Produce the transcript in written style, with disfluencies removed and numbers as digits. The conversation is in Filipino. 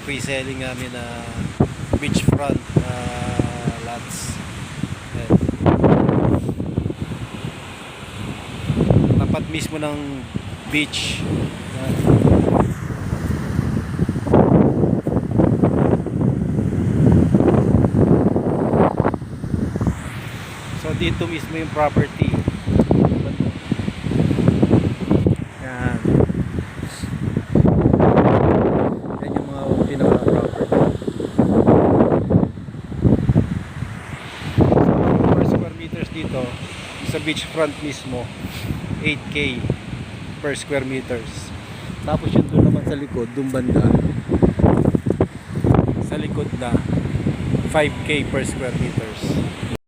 pre-selling namin na beachfront lots. Ayan. Tapat mismo ng beach. Ayan. So dito mismo yung property. Yan. Yan yung mga pinaka-property. So per square meters dito sa beachfront mismo 8K per square meters. Tapos yun doon naman sa likod, doon banda sa likod na 5K per square meters.